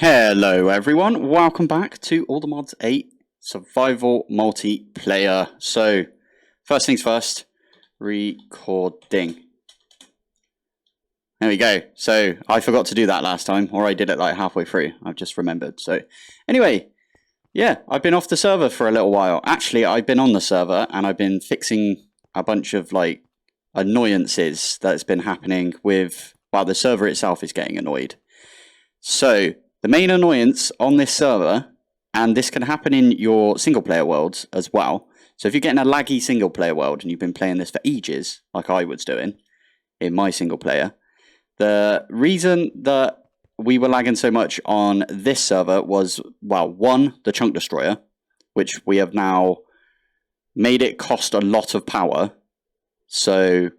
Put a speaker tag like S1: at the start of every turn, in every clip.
S1: Hello everyone, welcome back to All the Mods 8 Survival Multiplayer. So, first things first, recording. There we go. So, I forgot to do that last time, or I did it like halfway through. I've just remembered. So, anyway, yeah, I've been off the server for a little while. Actually, I've been on the server and I've been fixing a bunch of like annoyances that's been happening with, well, the server itself is getting annoyed. So, the main annoyance on this server, and this can happen in your single player worlds as well. So if you're getting a laggy single player world and you've been playing this for ages, like I was doing in my single player, the reason that we were lagging so much on this server was, well, one, the chunk destroyer, which we have now made it cost a lot of power. So,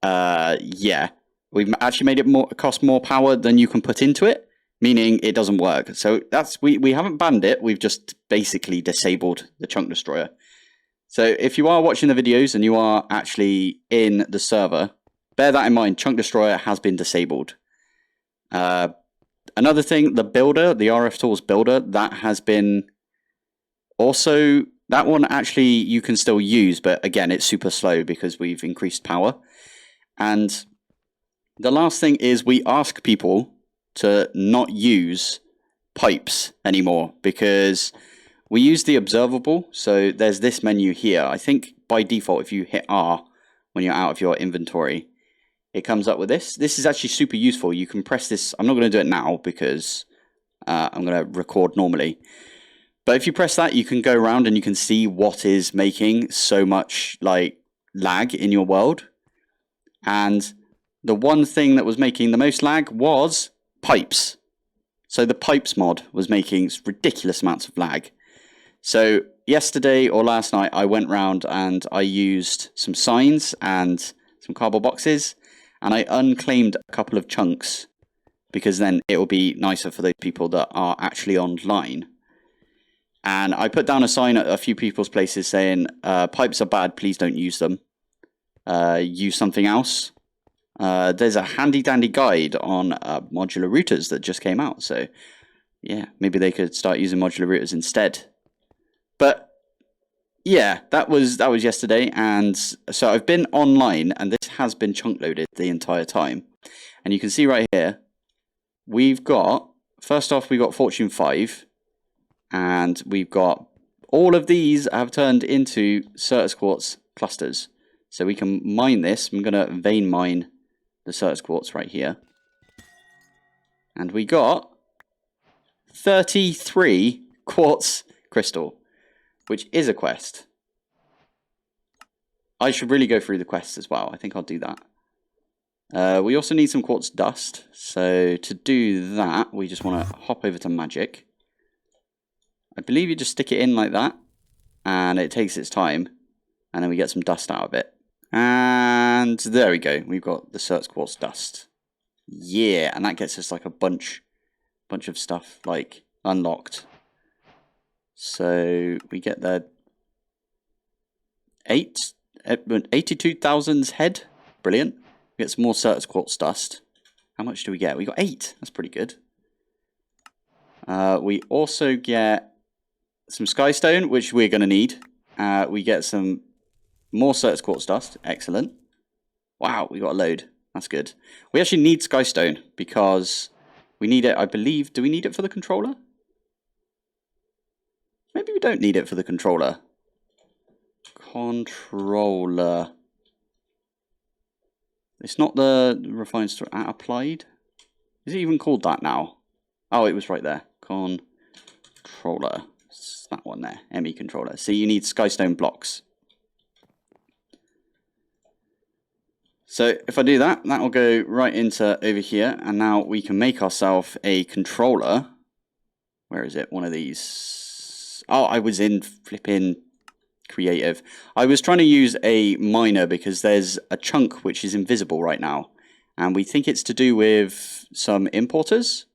S1: yeah, we've actually made it cost more power than you can put into it. Meaning it doesn't work. So that's we haven't banned it, we've just basically disabled the chunk destroyer. So if you are watching the videos and you are actually in the server, bear that in mind, chunk destroyer has been disabled. Another thing, the builder, the RF Tools builder, that has been also, that one actually you can still use, but again it's super slow because we've increased power. And the last thing is we ask people to not use pipes anymore because we use the observable. So there's this menu here. I think by default, if you hit R when you're out of your inventory, it comes up with this. This is actually super useful. You can press this. I'm not going to do it now because I'm going to record normally. But if you press that, you can go around and you can see what is making so much like lag in your world. And the one thing that was making the most lag was pipes. So the pipes mod was making ridiculous amounts of lag. So yesterday or last night I went round and I used some signs and some cardboard boxes and I unclaimed a couple of chunks because then it will be nicer for those people that are actually online. And I put down a sign at a few people's places saying pipes are bad, please don't use them. Use something else. There's a handy dandy guide on modular routers that just came out. So yeah, maybe they could start using modular routers instead. But yeah, that was yesterday. And so I've been online and this has been chunk loaded the entire time. And you can see right here, we've got, first off, we got Fortune 5. And we've got all of these have turned into Certus Quartz clusters. So we can mine this. I'm going to vein mine the Certus Quartz right here. And we got 33 quartz crystal, which is a quest. I should really go through the quests as well. I think I'll do that. We also need some quartz dust. So to do that, we just want to hop over to magic. I believe you just stick it in like that. And it takes its time. And then we get some dust out of it. And there we go. We've got the Certus Quartz dust. Yeah, and that gets us like a bunch of stuff like unlocked. So we get the 82,000's head. Brilliant. We get some more Certus Quartz dust. How much do we get? We got 8. That's pretty good. We also get some Skystone, which we're going to need. We get some more Certus Quartz dust. Excellent. Wow, we got a load. That's good. We actually need Skystone because we need it, I believe. Do we need it for the controller? Maybe we don't need it for the controller. Controller. It's not the refined store applied. Is it even called that now? Oh, it was right there. Controller. It's that one there. ME controller. So you need Skystone blocks. So if I do that, that will go right into over here. And now we can make ourselves a controller. Where is it? One of these. Oh, I was in flipping creative. I was trying to use a miner because there's a chunk which is invisible right now. And we think it's to do with some importers.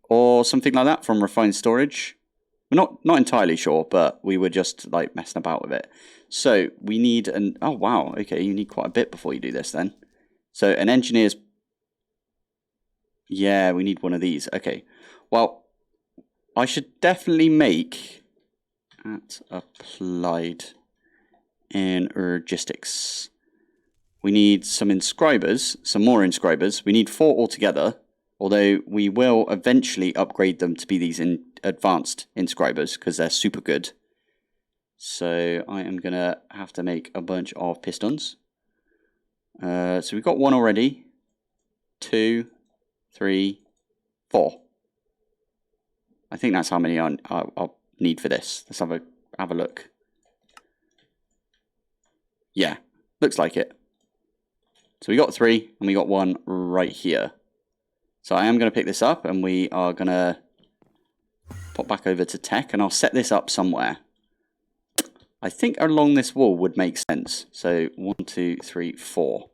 S1: Or something like that from refined storage. We're not entirely sure, but we were just like messing about with it. So we need an, oh wow, okay, you need quite a bit before you do this then. So an engineer's Yeah, we need one of these. Okay. Well, I should definitely make at applied Energistics. We need some inscribers, some more inscribers. We need 4 altogether, although we will eventually upgrade them to be these advanced inscribers because they're super good. So I am going to have to make a bunch of pistons. So we've got 1 already. 2, 3, 4. I think that's how many I'll need for this. Let's have a look. Yeah, looks like it. So we got 3 and we got 1 right here. So I am going to pick this up and we are going to pop back over to tech and I'll set this up somewhere. I think along this wall would make sense. So 1, 2, 3, 4.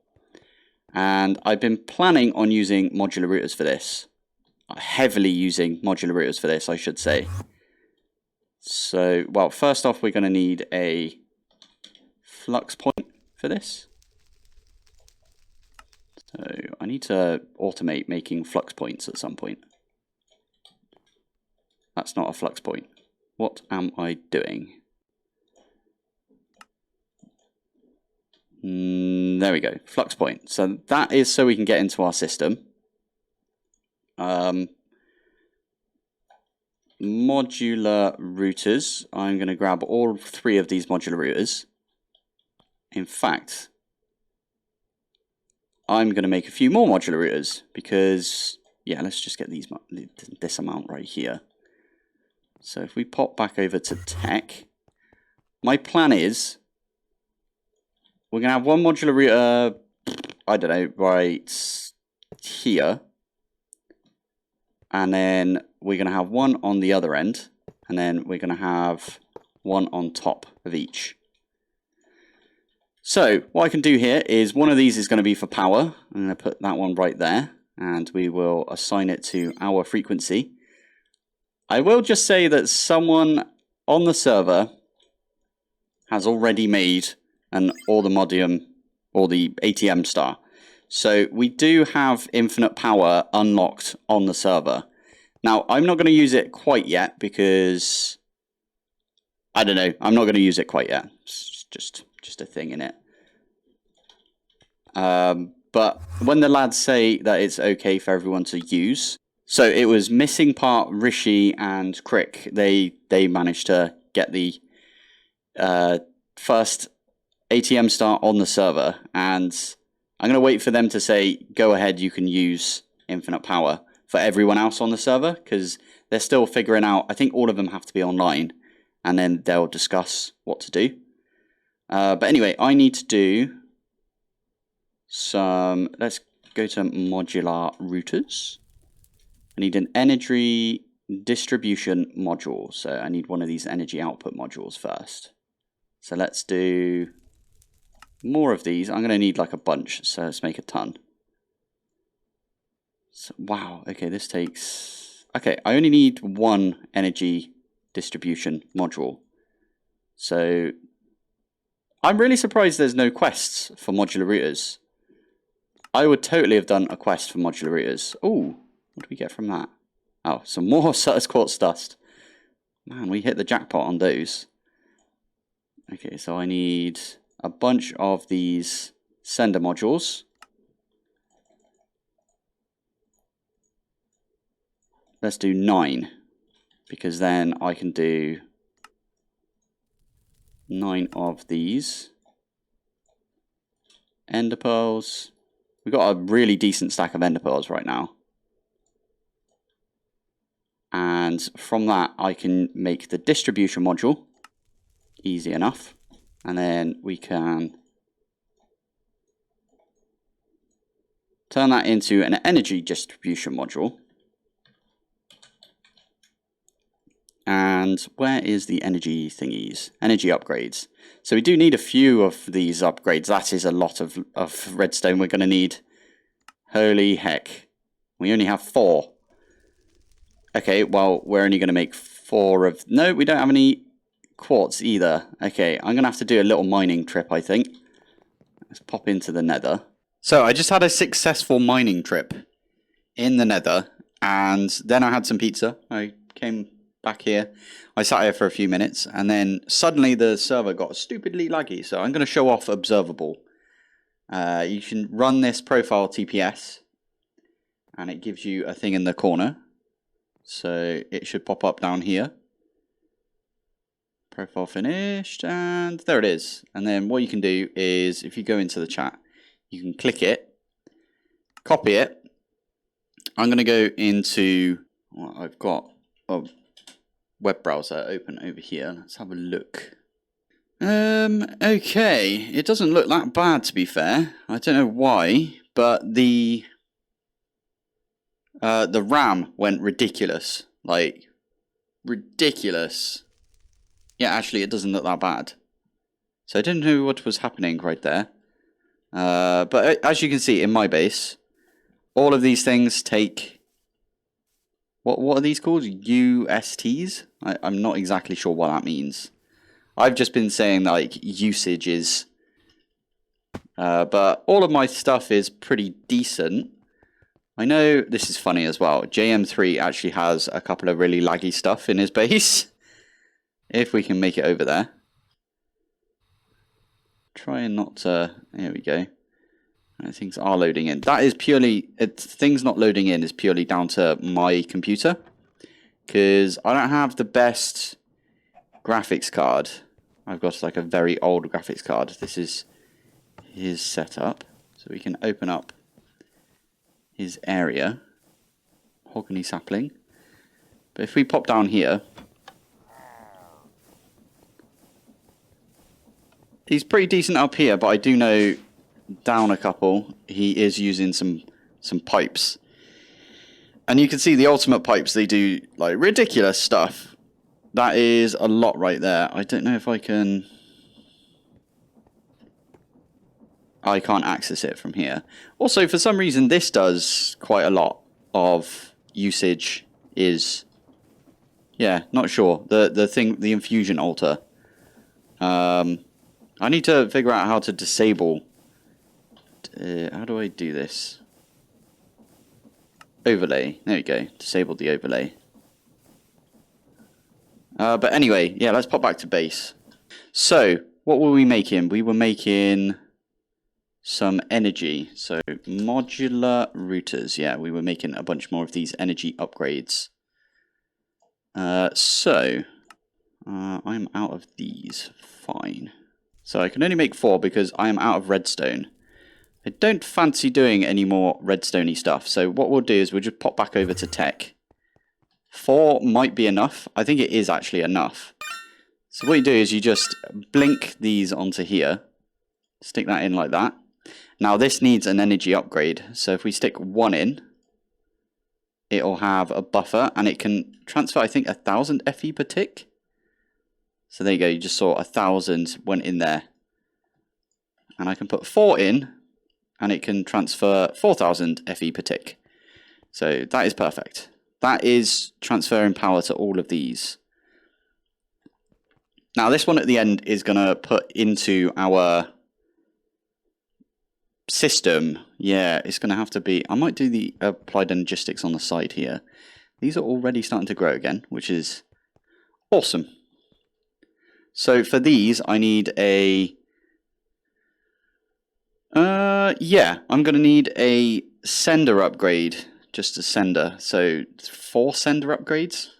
S1: And I've been planning on using modular routers for this. Heavily using modular routers for this, I should say. So, well, first off, we're going to need a flux point for this. So I need to automate making flux points at some point. That's not a flux point. What am I doing? There we go, flux point. So that is so we can get into our system. Modular routers. I'm going to grab all 3 of these modular routers. In fact, I'm going to make a few more modular routers because, yeah, let's just get this amount right here. So if we pop back over to tech, my plan is we're going to have 1 modular router, I don't know, right here. And then we're going to have 1 on the other end. And then we're going to have 1 on top of each. So what I can do here is one of these is going to be for power. I'm going to put that one right there. And we will assign it to our frequency. I will just say that someone on the server has already made an Ordemodium or the ATM star. So we do have infinite power unlocked on the server. Now, I'm not going to use it quite yet because, I don't know, I'm not going to use it quite yet. It's just a thing in it. But when the lads say that it's okay for everyone to use, so it was Missing Part, Rishi and Crick. They managed to get the first ATM star on the server, and I'm going to wait for them to say, go ahead, you can use infinite power for everyone else on the server, because they're still figuring out, I think all of them have to be online, and then they'll discuss what to do. But anyway, I need to do some, let's go to modular routers. I need an energy distribution module, so I need one of these energy output modules first. So let's do more of these. I'm going to need like a bunch, so let's make a ton. So, wow, okay, this takes... Okay, I only need 1 energy distribution module. So I'm really surprised there's no quests for modular routers. I would totally have done a quest for modular routers. Oh, what do we get from that? Oh, some more Sutter's Quartz dust. Man, we hit the jackpot on those. Okay, so I need a bunch of these sender modules. Let's do 9, because then I can do 9 of these. Ender pearls. We've got a really decent stack of ender pearls right now. And from that, I can make the distribution module. Easy enough. And then we can turn that into an energy distribution module. And where is the energy thingies? Energy upgrades. So we do need a few of these upgrades. That is a lot of redstone we're going to need. Holy heck. We only have 4. Okay, well, we're only going to make 4 of... No, we don't have any quartz either. Okay, I'm going to have to do a little mining trip, I think. Let's pop into the nether. So I just had a successful mining trip in the nether, and then I had some pizza. I came back here. I sat here for a few minutes, and then suddenly the server got stupidly laggy. So I'm going to show off observable. You can run this profile TPS, and it gives you a thing in the corner. So it should pop up down here. Profile finished, and there it is. And then what you can do is, if you go into the chat, you can click it, copy it. I'm going to go into, well, I've got a web browser open over here. Let's have a look. Okay, it doesn't look that bad, to be fair. I don't know why, but the RAM went ridiculous, like ridiculous. Yeah, actually, it doesn't look that bad. So I didn't know what was happening right there. But as you can see in my base, all of these things take, what are these called? USTs? I'm not exactly sure what that means. I've just been saying like usages. But all of my stuff is pretty decent. I know this is funny as well. JM3 actually has a couple of really laggy stuff in his base. If we can make it over there. Try and not to, here we go. Things are loading in. That is purely, things not loading in is purely down to my computer. Because I don't have the best graphics card. I've got like a very old graphics card. This is his setup. So we can open up his area. Mahogany sapling. But if we pop down here, he's pretty decent up here, but I do know down a couple, he is using some pipes. And you can see the ultimate pipes, they do like ridiculous stuff. That is a lot right there. I don't know if I can... I can't access it from here. Also, for some reason, this does quite a lot of usage is... Yeah, not sure. The infusion altar. I need to figure out how to disable. How do I do this? Overlay. There we go. Disable the overlay. But anyway, yeah, let's pop back to base. So, what were we making? We were making some energy. So, modular routers. Yeah, we were making a bunch more of these energy upgrades. I'm out of these. Fine. So I can only make 4 because I am out of redstone. I don't fancy doing any more redstoney stuff. So what we'll do is we'll just pop back over to tech. 4 might be enough. I think it is actually enough. So what you do is you just blink these onto here. Stick that in like that. Now this needs an energy upgrade. So if we stick 1 in, it'll have a buffer and it can transfer, I think, 1000 FE per tick. So there you go, you just saw 1000 went in there. And I can put 4 in, and it can transfer 4000 FE per tick. So that is perfect. That is transferring power to all of these. Now this one at the end is going to put into our system. Yeah, it's going to have to be... I might do the applied energistics on the side here. These are already starting to grow again, which is awesome. So for these, I need a... yeah, I'm going to need a sender upgrade. Just a sender. So 4 sender upgrades.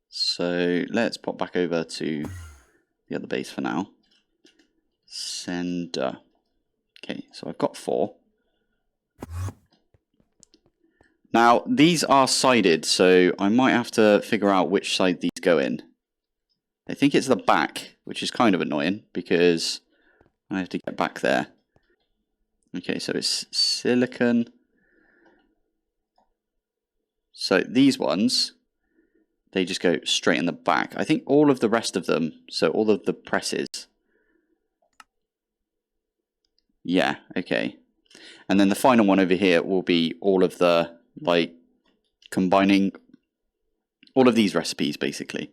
S1: So let's pop back over to the other base for now. Sender. Okay, so I've got 4. Now, these are sided, so I might have to figure out which side these go in. I think it's the back, which is kind of annoying because I have to get back there. Okay, so it's silicon. So these ones, they just go straight in the back. I think all of the rest of them, so all of the presses. Yeah, okay. And then the final one over here will be all of the, like, combining all of these recipes, basically.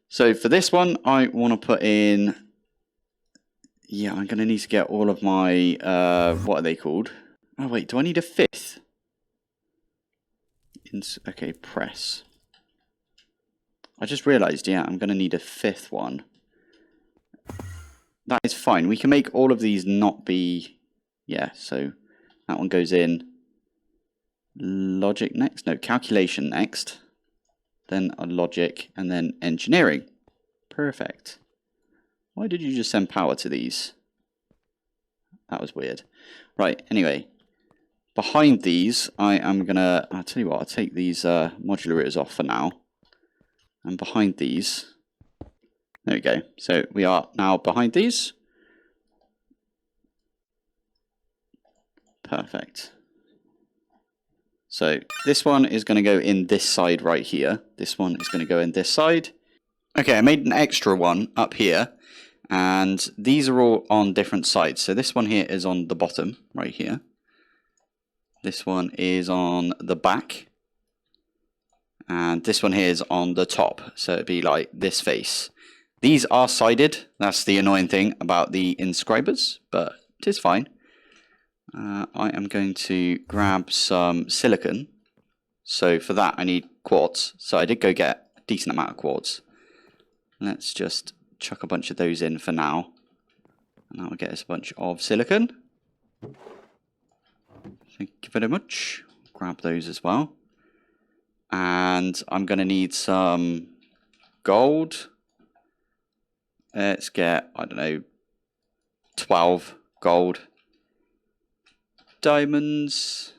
S1: So for this one, I want to put in... Yeah, I'm going to need to get all of my... what are they called? Oh, wait, do I need a 5th? Okay, press. I just realized, yeah, I'm going to need a 5th one. That is fine. We can make all of these not be... Yeah, so that one goes in. Logic next? No, calculation next. Then a logic, and then engineering. Perfect. Why did you just send power to these? That was weird. Right, anyway. Behind these, I am going to... I'll tell you what, I'll take these modulators off for now. And behind these... There we go. So we are now behind these. Perfect. So this one is going to go in this side right here. This one is going to go in this side. Okay, I made an extra one up here. And these are all on different sides. So this one here is on the bottom right here. This one is on the back. And this one here is on the top. So it'd be like this face. These are sided. That's the annoying thing about the inscribers, but it is fine. I am going to grab some silicon. So for that I need quartz. So I did go get a decent amount of quartz. Let's just chuck a bunch of those in for now. And that will get us a bunch of silicon. Thank you very much. Grab those as well. And I'm going to need some gold. Let's get, I don't know, 12 gold. Diamonds.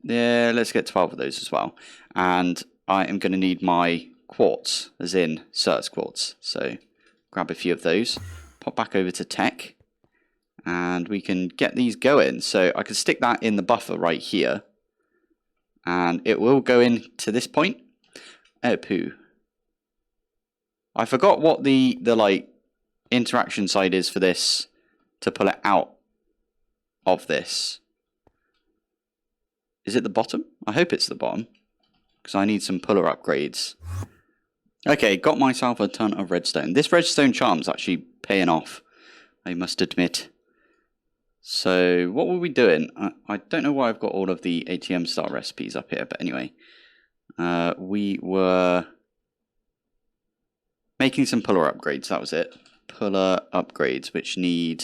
S1: Yeah, let's get 12 of those as well. And I am going to need my quartz, as in certs quartz. So grab a few of those. Pop back over to tech. And we can get these going. So I can stick that in the buffer right here. And it will go in to this point. Oh, poo. I forgot what the like interaction side is for this to pull it out of this. Is it the bottom? I hope it's the bottom, because I need some puller upgrades. Okay, got myself a ton of redstone. This redstone charm's actually paying off, I must admit. So what were we doing? I don't know why I've got all of the ATM style recipes up here, but anyway. We were making some puller upgrades, that was it. Puller upgrades, which need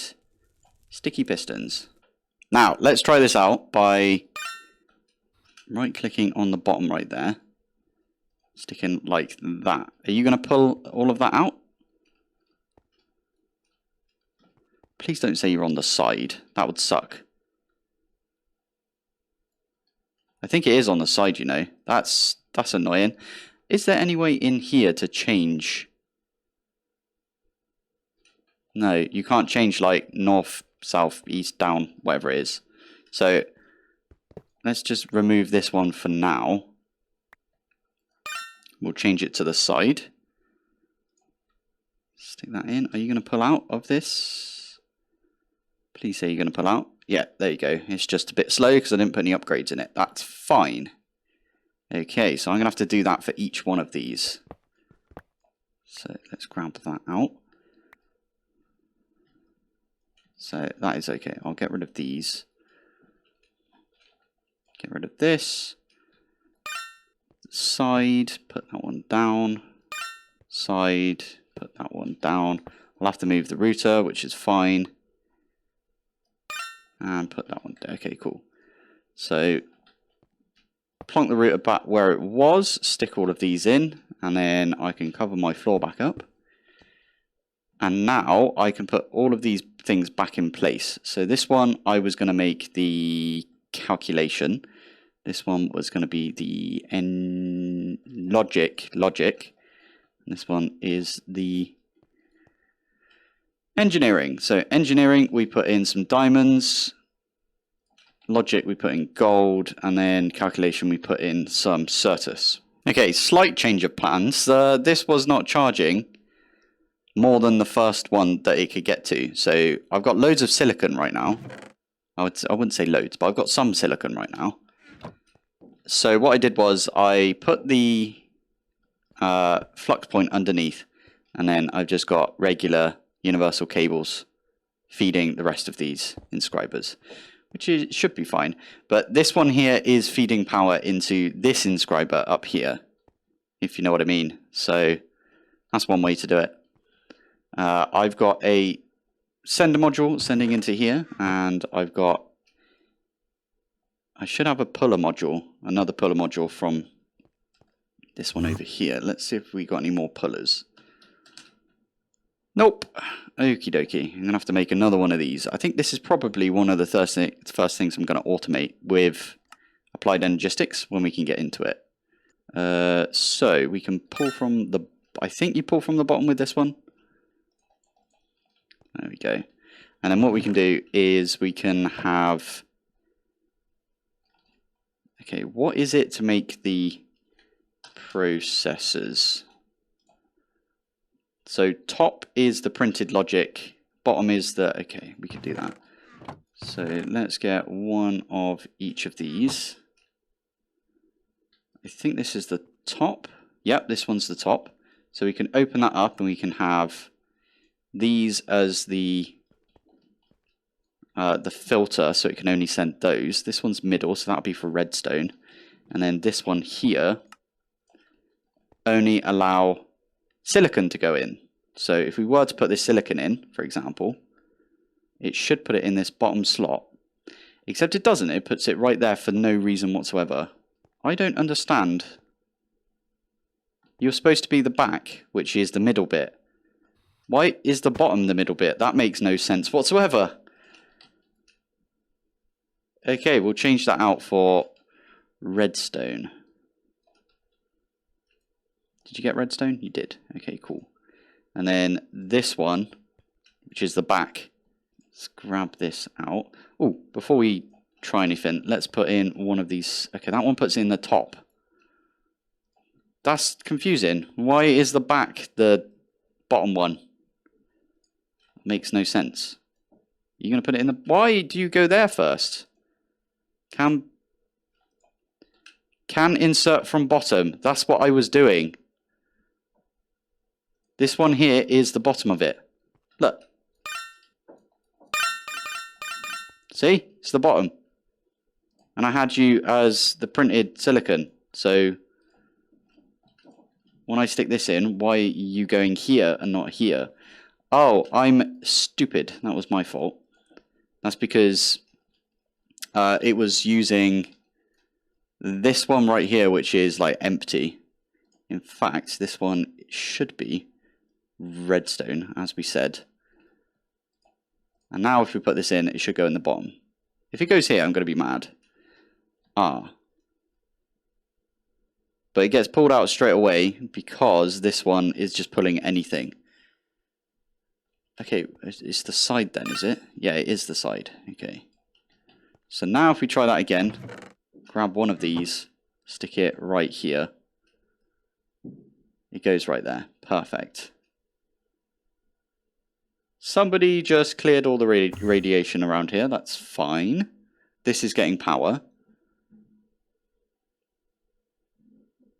S1: sticky pistons. Now, let's try this out by right-clicking on the bottom right there. Sticking like that. Are you going to pull all of that out? Please don't say you're on the side. That would suck. I think it is on the side, you know. That's annoying. Is there any way in here to change? No, you can't change like north, south, east, down, whatever it is. So let's just remove this one for now. We'll change it to the side. Stick that in. Are you going to pull out of this? Please say you're going to pull out. Yeah, there you go. It's just a bit slow because I didn't put any upgrades in it. That's fine. Okay, so I'm going to have to do that for each one of these. So let's grab that out. So that is okay. I'll get rid of these. Get rid of this. Side, put that one down. Side, put that one down. I'll have to move the router, which is fine. And put that one down. Okay, cool. So plonk the router back where it was. Stick all of these in. And then I can cover my floor back up. And now I can put all of these things back in place. So this one I was going to make the calculation. This one was going to be the logic. And this one is the engineering. So engineering, we put in some diamonds. Logic, we put in gold. And then calculation, we put in some certus. Okay, slight change of plans. This was not charging more than the first one that it could get to. So I've got loads of silicon right now. I wouldn't say loads, but I've got some silicon right now. So what I did was I put the flux point underneath, and then I've just got regular universal cables feeding the rest of these inscribers. which should be fine. But this one here is feeding power into this inscriber up here, if you know what I mean. So that's one way to do it. I've got a sender module sending into here, and I should have a puller module, another puller module from this one over here. Let's see if we got any more pullers. Nope. Okie dokie. I'm going to have to make another one of these. I think this is probably one of the first things I'm going to automate with applied energistics when we can get into it. So we can pull from the... I think you pull from the bottom with this one. There we go. And then what we can do is we can have... Okay, what is it to make the processors? So top is the printed logic, bottom is the... Okay, we could do that. So let's get one of each of these. I think this is the top. Yep, this one's the top. So we can open that up and we can have these as the filter, so it can only send those. This one's middle, so that'll be for redstone. And then this one here only allow silicon to go in. So if we were to put this silicon in, for example, it should put it in this bottom slot. Except it doesn't. It puts it right there for no reason whatsoever. I don't understand. You're supposed to be the back, which is the middle bit. Why is the bottom the middle bit? That makes no sense whatsoever. Okay, we'll change that out for redstone. Did you get redstone? You did. Okay, cool. And then this one, which is the back. Let's grab this out. Oh, before we try anything, let's put in one of these. Okay, that one puts in the top. That's confusing. Why is the back the bottom one? Makes no sense. You're going to put it in the... Why do you go there first? Can insert from bottom. That's what I was doing. This one here is the bottom of it. Look. See? It's the bottom. And I had you as the printed silicon. So when I stick this in, why are you going here and not here? Oh, I'm stupid. That was my fault. That's because it was using this one right here, which is like empty. In fact, this one should be redstone, as we said. And now if we put this in, it should go in the bottom. If it goes here, I'm going to be mad. Ah. But it gets pulled out straight away because this one is just pulling anything. Okay, it's the side then, is it? Yeah, it is the side. Okay. So now if we try that again, grab one of these, stick it right here. It goes right there. Perfect. Somebody just cleared all the radiation around here. That's fine. This is getting power.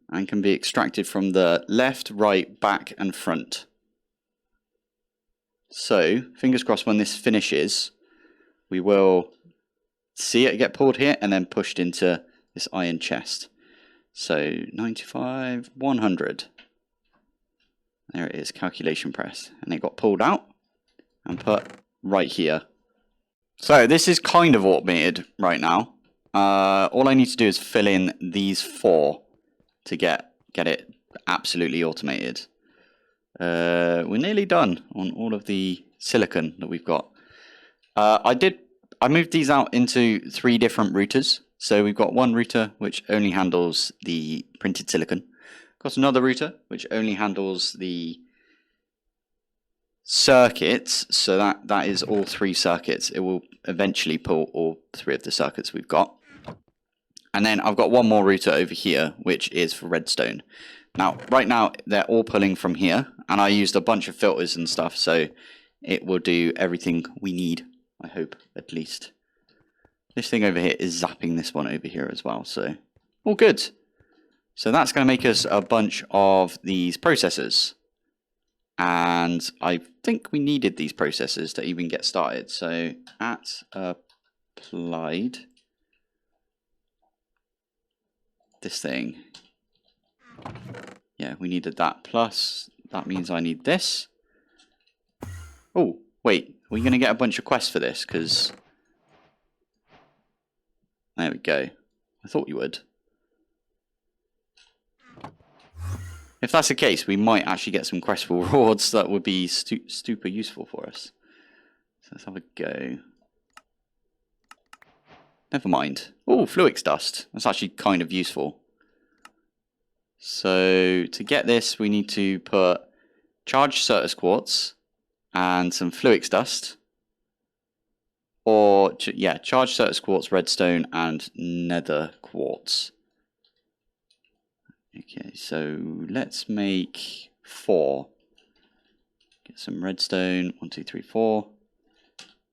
S1: And can be extracted from the left, right, back, and front. So, fingers crossed when this finishes, we will see it get pulled here and then pushed into this iron chest. So, 95, 100. There it is, calculation press. And it got pulled out and put right here. So, this is kind of automated right now. All I need to do is fill in these 4 to get it absolutely automated. We're nearly done on all of the silicon that we've got. I moved these out into 3 different routers. So we've got one router which only handles the printed silicon. Got another router which only handles the circuits. So that is all 3 circuits. It will eventually pull all 3 of the circuits we've got. And then I've got one more router over here, which is for redstone. Now, right now, they're all pulling from here, and I used a bunch of filters and stuff, so it will do everything we need, I hope, at least. This thing over here is zapping this one over here as well, so all good. So that's going to make us a bunch of these processors. And I think we needed these processors to even get started. So at supplied this thing. Yeah, we needed that. Plus, that means I need this. Oh, wait. Are we going to get a bunch of quests for this? Because... there we go. I thought you would. If that's the case, we might actually get some quest rewards that would be super useful for us. So let's have a go. Never mind. Oh, Fluix dust. That's actually kind of useful. So to get this, we need to put charged Certus quartz and some Fluix dust. Or, yeah, charged Certus quartz, redstone, and nether quartz. Okay, so let's make 4. Get some redstone, 1, 2, 3, 4.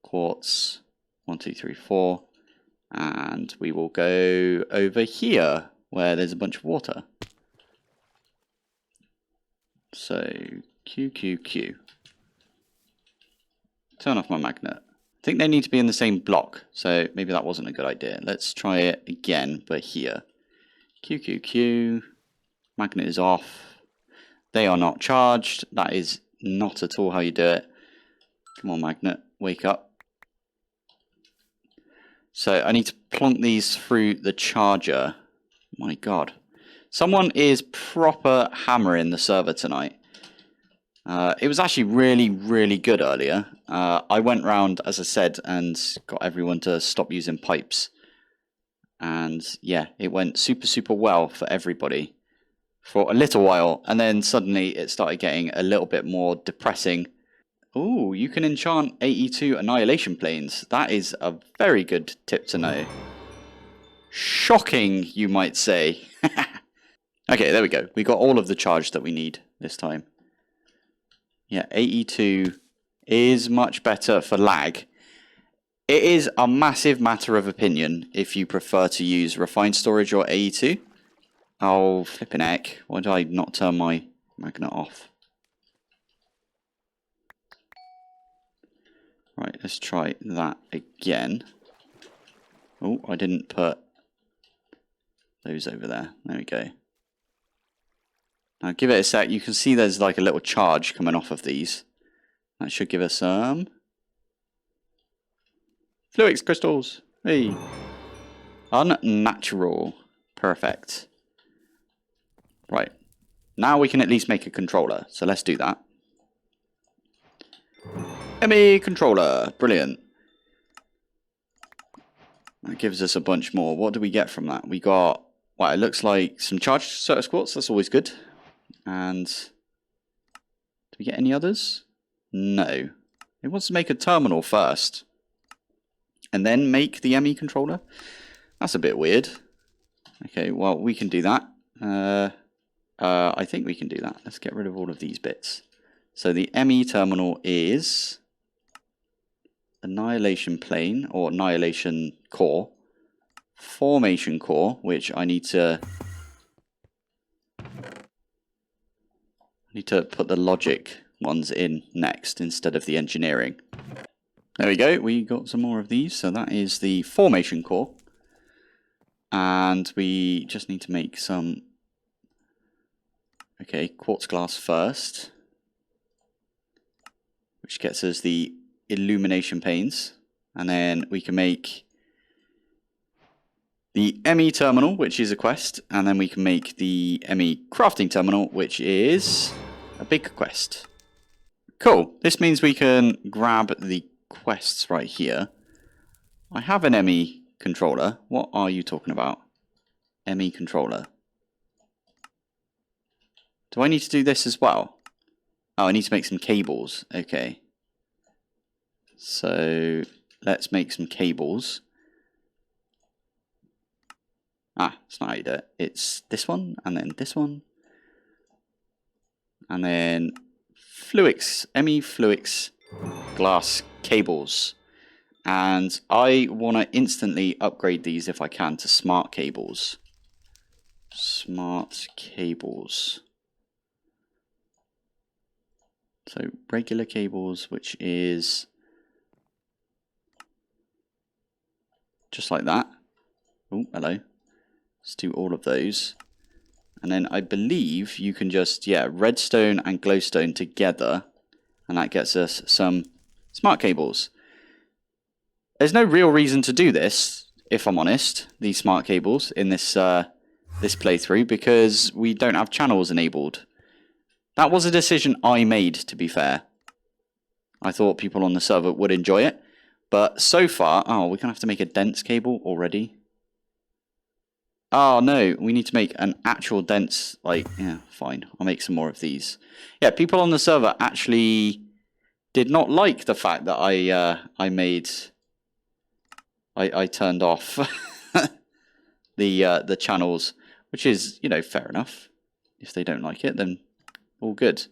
S1: Quartz, 1, 2, 3, 4. And we will go over here, where there's a bunch of water. So, Q, Q, Q. Turn off my magnet. I think they need to be in the same block, so maybe that wasn't a good idea. Let's try it again, but here. Q, Q, Q. Magnet is off. They are not charged. That is not at all how you do it. Come on, magnet. Wake up. So I need to plonk these through the charger. My God. Someone is proper hammering the server tonight. It was actually really, really good earlier. I went round, as I said, and got everyone to stop using pipes. And yeah, it went super, super well for everybody for a little while. And then suddenly it started getting a little bit more depressing. Oh, you can enchant AE2 Annihilation Planes. That is a very good tip to know. Shocking, you might say. Okay, there we go. We got all of the charge that we need this time. Yeah, AE2 is much better for lag. It is a massive matter of opinion if you prefer to use refined storage or AE2. Oh, flipping heck. Why did I not turn my magnet off? Right, let's try that again. Oh, I didn't put those over there. There we go. Now give it a sec. You can see there's like a little charge coming off of these. That should give us some Fluix crystals. Hey. Unnatural. Perfect. Right. Now we can at least make a controller. So let's do that. ME controller. Brilliant. That gives us a bunch more. What do we get from that? We got, well, it looks like some charged Certus quartz. That's always good. And do we get any others? No. It wants to make a terminal first. And then make the ME controller? That's a bit weird. Okay, well, we can do that. I think we can do that. Let's get rid of all of these bits. So the ME terminal is Annihilation Plane, or Annihilation Core. Formation Core, which I need to put the logic ones in next instead of the engineering. There we go, we got some more of these. So that is the Formation Core. And we just need to make some, okay, quartz glass first, which gets us the illumination panes. And then we can make the ME terminal, which is a quest. And then we can make the ME crafting terminal, which is a big quest. Cool. This means we can grab the quests right here. I have an ME controller. What are you talking about? ME controller. Do I need to do this as well? Oh, I need to make some cables. Okay. So let's make some cables. Ah, it's not how you do it. It's this one, and then this one. And then Fluix, ME Fluix glass cables. And I want to instantly upgrade these if I can to smart cables. Smart cables. So regular cables, which is just like that. Oh, hello. Let's do all of those. And then I believe you can just, yeah, redstone and glowstone together. And that gets us some smart cables. There's no real reason to do this, if I'm honest, these smart cables in this this playthrough, because we don't have channels enabled. That was a decision I made, to be fair. I thought people on the server would enjoy it. But so far... Oh, we're going to have to make a dense cable already. Oh, no. We need to make an actual dense... Like, yeah, fine. I'll make some more of these. Yeah, people on the server actually did not like the fact that I turned off the channels, which is, you know, fair enough. If they don't like it, then all good.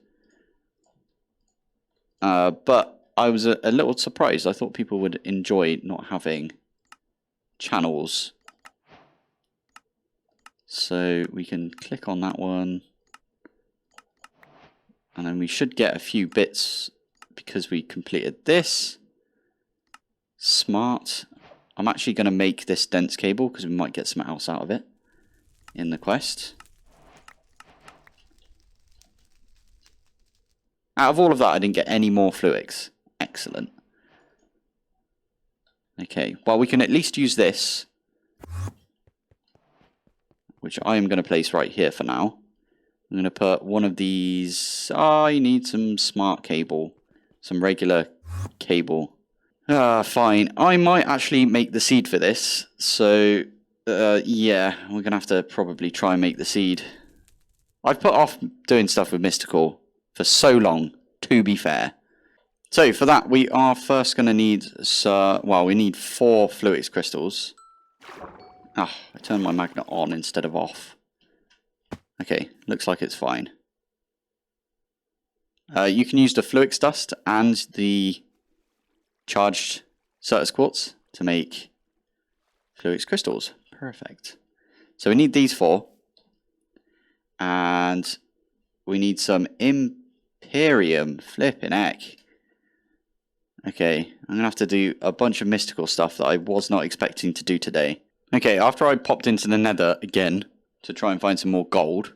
S1: But I was a little surprised. I thought people would enjoy not having channels. So we can click on that one. And then we should get a few bits because we completed this. Smart. I'm actually going to make this dense cable because we might get something else out of it in the quest. Out of all of that, I didn't get any more fluics. Excellent. Okay, well, we can at least use this, which I am going to place right here for now. I'm going to put one of these... I need some smart cable. Some regular cable. Fine. I might actually make the seed for this. So, yeah, we're going to have to probably try and make the seed. I've put off doing stuff with Mystical for so long, to be fair. So, for that, we are first going to need... well, we need 4 Fluix crystals. Ah, I turned my magnet on instead of off. Okay, looks like it's fine. You can use the Fluix dust and the charged Certus quartz to make Fluix crystals. Perfect. So we need these 4. And we need some Imperium. Flipping heck. Okay, I'm going to have to do a bunch of mystical stuff that I was not expecting to do today. Okay, after I popped into the nether again to try and find some more gold,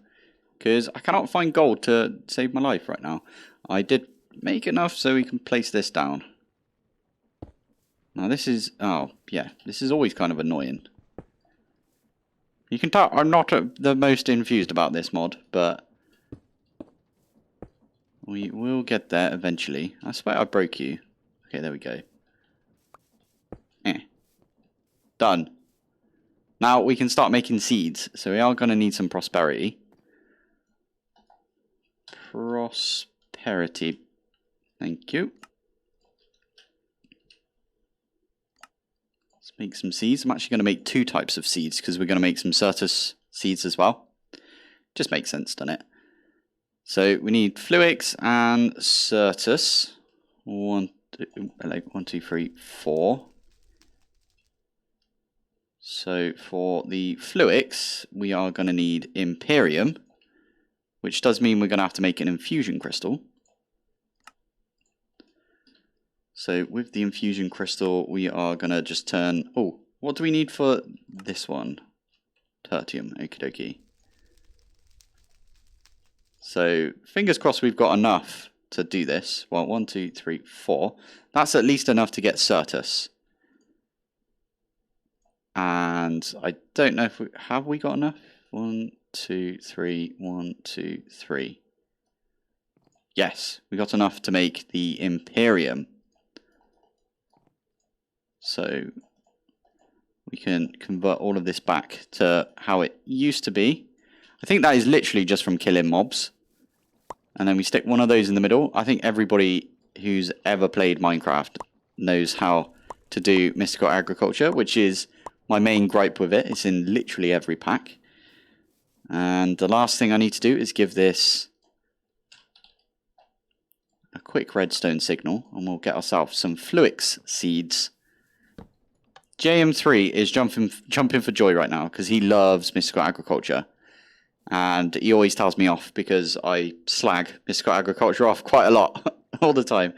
S1: because I cannot find gold to save my life right now, I did make enough so we can place this down. Now this is... oh, yeah, this is always kind of annoying. You can tell I'm not the most infused about this mod, but we will get there eventually. I swear I broke you. Okay, there we go. Done. Now we can start making seeds. So we are going to need some prosperity. Prosperity. Thank you. Let's make some seeds. I'm actually going to make 2 types of seeds because we're going to make some Certus seeds as well. Just makes sense, doesn't it? So we need Fluix and Certus. 1, 2, 3, 4. So for the Fluix, we are going to need Imperium, which does mean we're going to have to make an infusion crystal. So with the infusion crystal, we are going to just turn... oh, what do we need for this one? Tertium, okie dokie. So fingers crossed we've got enough to do this. Well, 1, 2, 3, 4. That's at least enough to get Certus. And I don't know if we... have we got enough? 1, 2, 3, 1, 2, 3. Yes, we got enough to make the Imperium. So we can convert all of this back to how it used to be. I think that is literally just from killing mobs. And then we stick one of those in the middle. I think everybody who's ever played Minecraft knows how to do mystical agriculture, which is my main gripe with it. It's in literally every pack. And the last thing I need to do is give this a quick redstone signal, and we'll get ourselves some Fluix seeds. JM3 is jumping for joy right now because he loves mystical agriculture. And he always tells me off because I slag mystical agriculture off quite a lot all the time.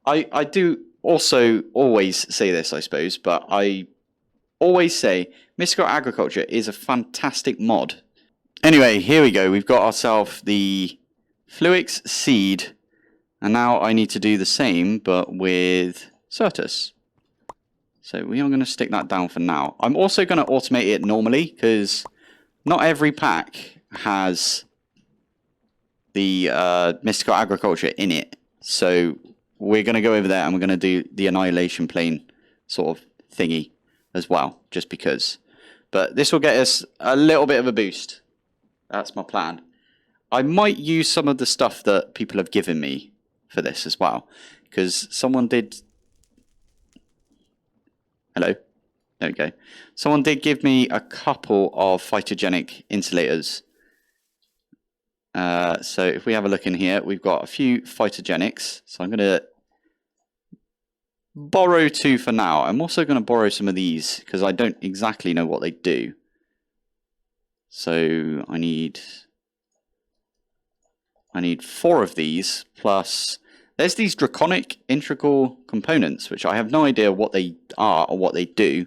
S1: I do also always say this, I suppose, but I always say, Mystical Agriculture is a fantastic mod. Anyway, here we go. We've got ourselves the Fluix seed. And now I need to do the same, but with Certus. So we are going to stick that down for now. I'm also going to automate it normally, because not every pack has the Mystical Agriculture in it. So we're going to go over there and we're going to do the Annihilation Plane sort of thingy as well, just because. But this will get us a little bit of a boost. That's my plan. I might use some of the stuff that people have given me for this as well, because someone did... Hello? There we go. Someone did give me a couple of Phytogenic Insulators. So if we have a look in here, we've got a few Phytogenics. So I'm going to borrow 2 for now. I'm also going to borrow some of these, because I don't exactly know what they do. So I need 4 of these, plus there's these Draconic Integral Components, which I have no idea what they are or what they do.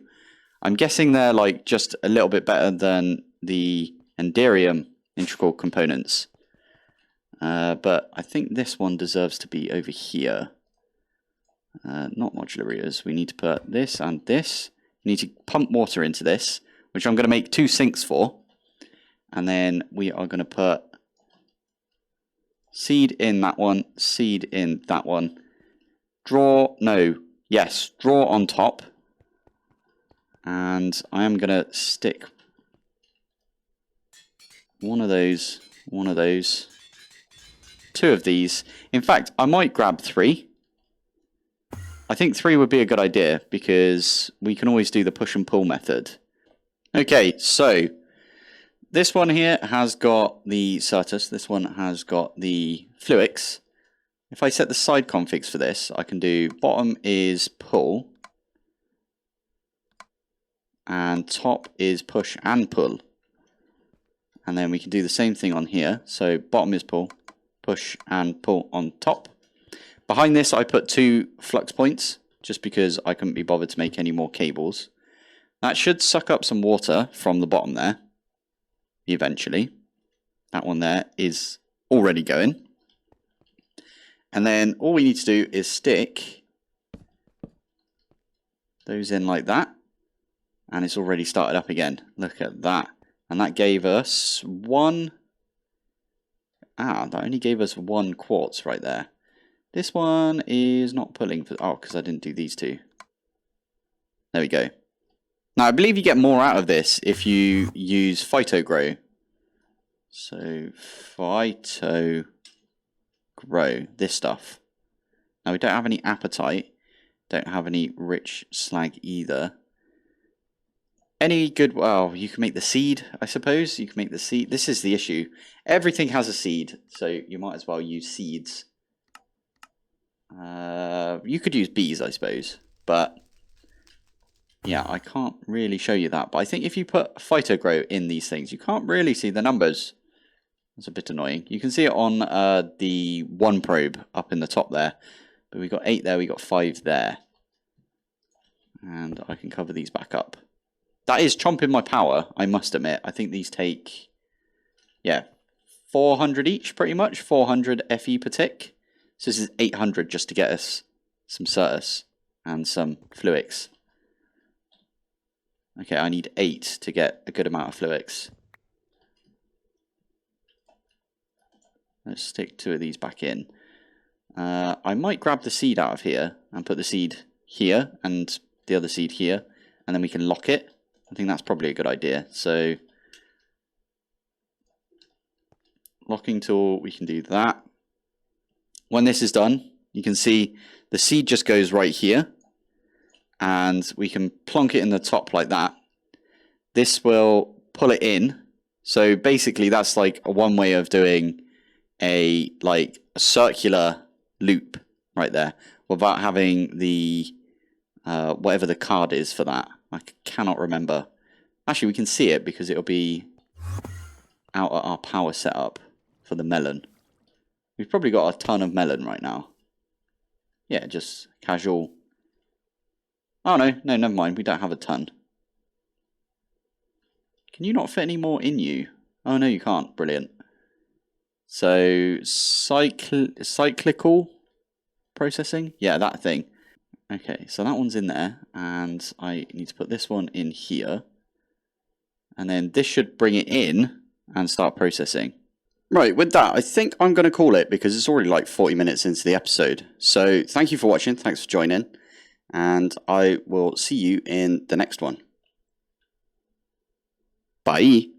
S1: I'm guessing they're like just a little bit better than the Enderium Integral Components. But I think this one deserves to be over here. Not modular rears. We need to put this and this. We need to pump water into this, which I'm going to make 2 sinks for. And then we are going to put seed in that one, seed in that one. Draw on top. And I am going to stick one of those, 2 of these. In fact, I might grab 3. I think 3 would be a good idea, because we can always do the push and pull method. Okay, so this one here has got the Certus, this one has got the Fluix. If I set the side configs for this, I can do bottom is pull, and top is push and pull. And then we can do the same thing on here. So bottom is pull, push and pull on top. Behind this I put 2 flux points, just because I couldn't be bothered to make any more cables. That should suck up some water from the bottom there, eventually. That one there is already going. And then all we need to do is stick those in like that. And it's already started up again. Look at that. And that gave us 1... that only gave us 1 quartz right there. This one is not pulling for... Oh, because I didn't do these 2. There we go. Now, I believe you get more out of this if you use Phytogrow. So, Phytogrow, this stuff. Now, we don't have any apatite. Don't have any rich slag either. Any good... Well, you can make the seed, I suppose. You can make the seed. This is the issue. Everything has a seed, so you might as well use seeds. You could use bees, I suppose, but yeah, I can't really show you that. But I think if you put Phytogrow in these things, you can't really see the numbers. That's a bit annoying. You can see it on the 1 probe up in the top there, but we got 8 there, we got 5 there, and I can cover these back up. That is chomping my power, I must admit. I think these take, yeah, 400 each, pretty much, 400 FE per tick. So this is 800 just to get us some Certus and some Fluix. Okay, I need 8 to get a good amount of Fluix. Let's stick 2 of these back in. I might grab the seed out of here and put the seed here and the other seed here, and then we can lock it. I think that's probably a good idea. So, locking tool, we can do that. When this is done, you can see the seed just goes right here, and we can plonk it in the top like that. This will pull it in. So basically that's like a one way of doing a circular loop right there without having the whatever the card is for that. I cannot remember. Actually, we can see it because it'll be out at our power setup for the melon. We've probably got a ton of melon right now. Yeah, just casual. Oh no, never mind. We don't have a ton. Can you not fit any more in you? Oh, no, you can't. Brilliant. So, cyclical processing? Yeah, that thing. Okay, so that one's in there, and I need to put this one in here. And then this should bring it in and start processing. Right, with that, I think I'm going to call it because it's already like 40 minutes into the episode. So thank you for watching, thanks for joining, and I will see you in the next one. Bye.